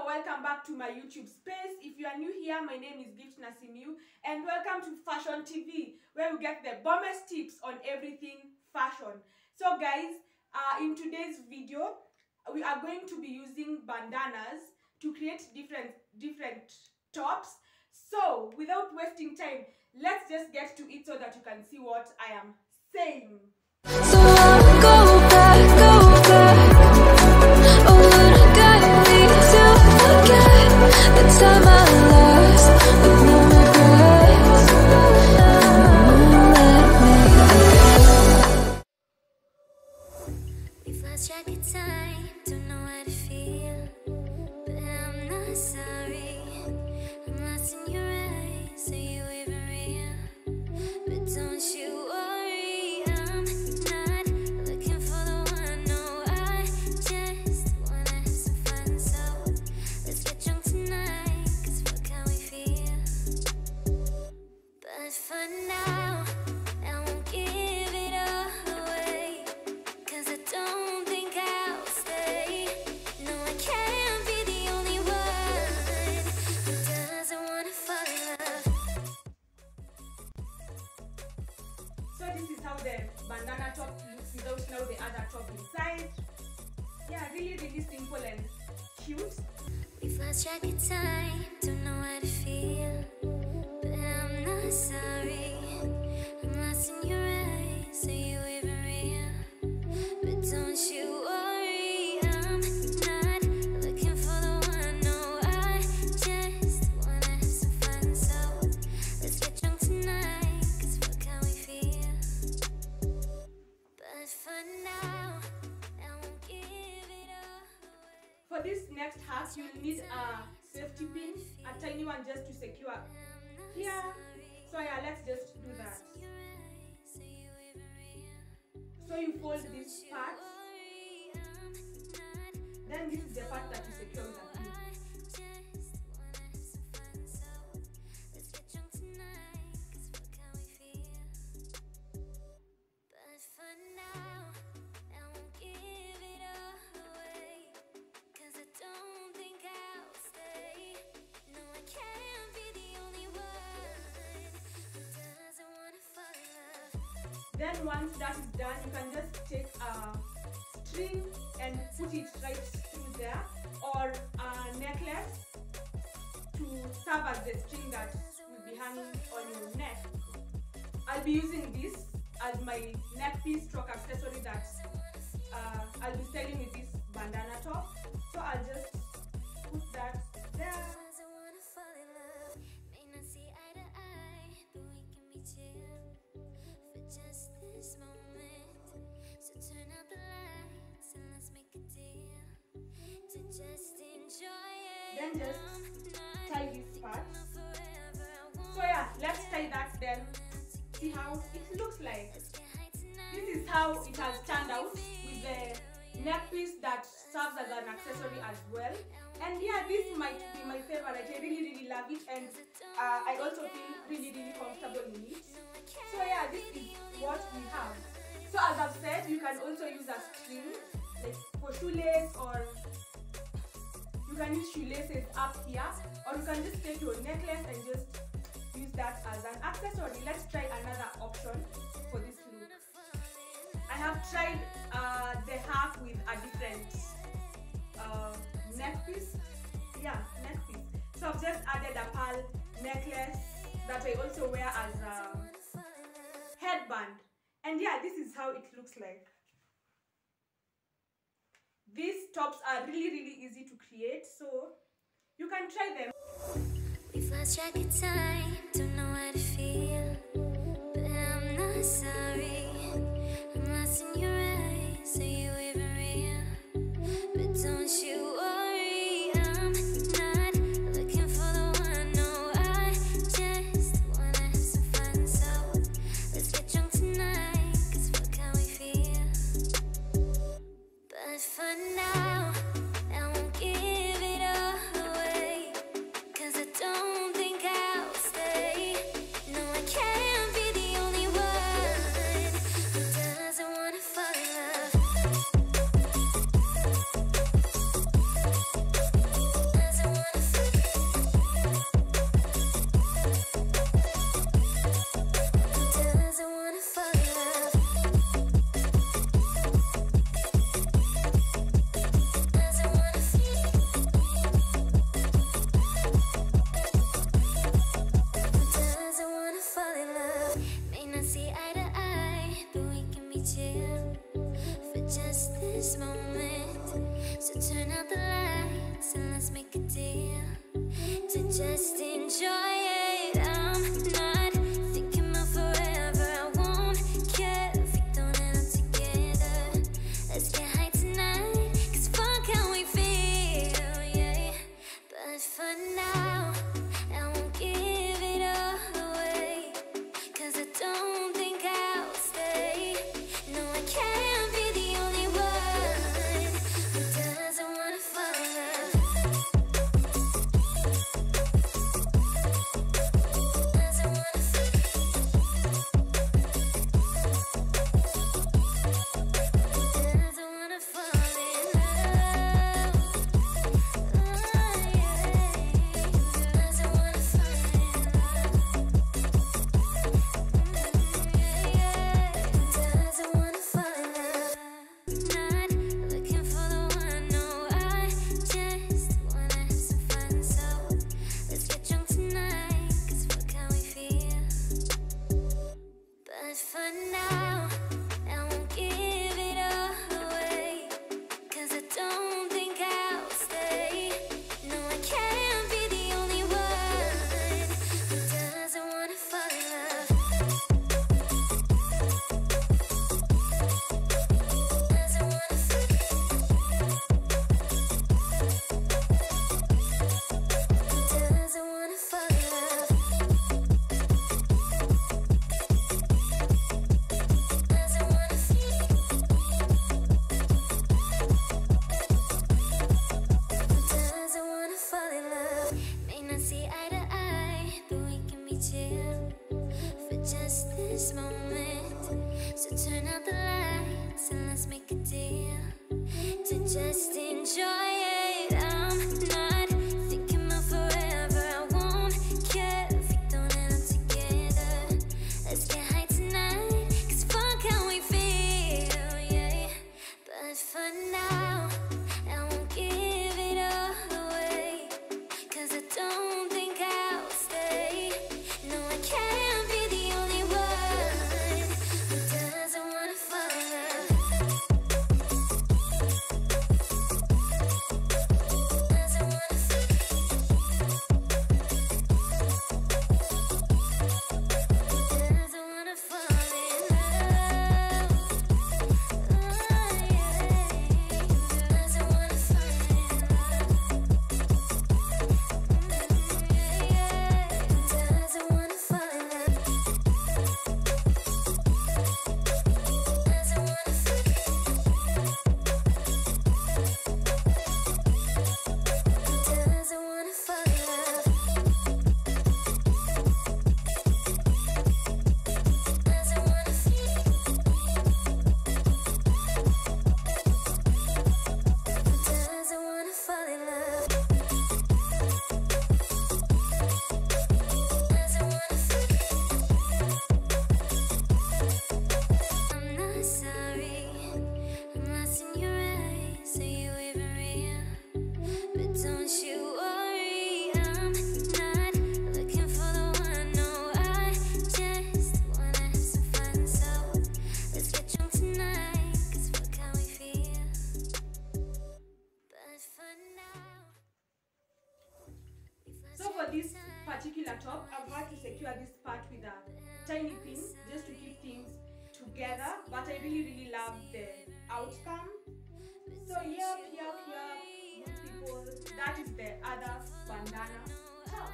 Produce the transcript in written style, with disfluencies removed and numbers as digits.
Welcome back to my YouTube space. If you are new here, my name is Gift Nasimiyu and welcome to Fashion TV, where we get the bombest tips on everything fashion. So guys, in today's video, we are going to be using bandanas to create different tops. So without wasting time, let's just get to it so that you can see what I am saying. So I'll go back, oh, what I got me to forget the time I lost with no regrets. We've lost track of time, don't know how to feel, but I'm not sorry. I'm lost in your eyes, are you even real? But don't you worry, I'm not looking for the one. No, I just wanna have some fun. So let's get drunk tonight, 'cause fuck how we feel. But for now, I won't give it all away, 'cause I don't think I'll stay. No, I can't be the only one who doesn't wanna fall in love. So this is how the bandana top looks without now the other top inside. Yeah, really simple and cute. We've lost track of time, don't know how to feel, but I'm not sorry. I'm lost in your eyes, are you even real? But don't you worry, I'm not looking for the one. No, I just wanna have some fun. So let's get drunk tonight, 'cause fuck how we feel. But for now, I won't give it all away. For this next hack, you'll need a safety pin, a tiny one just to secure here. So yeah, let's just do that. So you fold this part, then this is the part that you secure with a pin. Then once that is done, you can just take a string and put it right through there, or a necklace to serve as the string that will be hanging on your neck. I'll be using this as my neck piece stroke accessory that I'll be selling with this bandana top. So I'll just put that there. Then just tie this part. So yeah, let's tie that then. See how it looks like. This is how it has turned out with the neck piece that serves as an accessory as well. And yeah, this might be my favorite. I really love it, and I also feel really comfortable in it. So yeah, this is what we have. So as I've said, you can also use a string like for shoelace, or you can use shoelaces up here, or you can just take your necklace and just use that as an accessory. Let's try another option for this look. I have tried the hack with a different neck piece. Yeah, neck piece. So I've just added a pearl necklace that I also wear as a headband. And yeah, this is how it looks like. These tops are really easy to create, so you can try them. We've lost track of time, don't know how to feel, but I'm not sorry. I'm lost in your eyes, are you even real? But don't you worry, I'm not looking for the one. No, I just wanna have some fun. So let's get drunk tonight, 'cause fuck how we feel. But for now, I won't give it all away, 'cause I don't think I'll stay. No, I But for now, I won't give it all away, 'cause I don't think I'll stay. No, I can't be the only one who doesn't wanna fall in love. Doesn't wanna fall in love. Doesn't wanna fall in love. Doesn't wanna fall in Doesn't wanna fall in love. May not see eye to eye, but we can be chill for just this moment. So turn out the lights and let's make a deal to just enjoy it. I'm not thinking about forever. I won't care if we don't end up together. Let's get high tonight, 'cause fuck how we feel, yeah. But for now, I won't give it all away, 'cause I don't think I'll stay. No, I can't be the only one who doesn't wanna fall in love. Doesn't wanna fall in Doesn't wanna fall in love. Oh, yeah. Doesn't wanna fall in love. Doesn't wanna fall in love. Doesn't wanna fall in Doesn't wanna fall in love. Doesn't wanna fall Doesn't wanna fall in love. Doesn't wanna fall I'm not sorry, I'm lost in your eyes. Are you even real? But don't you worry, I'm not looking for the one. No, I just wanna have some fun. So let's get drunk tonight, 'cause fuck how we feel. But for now, we've lost So for this track of particular top, I've had to secure this part with a tiny pin just to keep things together, but I really love the outcome. So yep, good people, that is the other bandana top.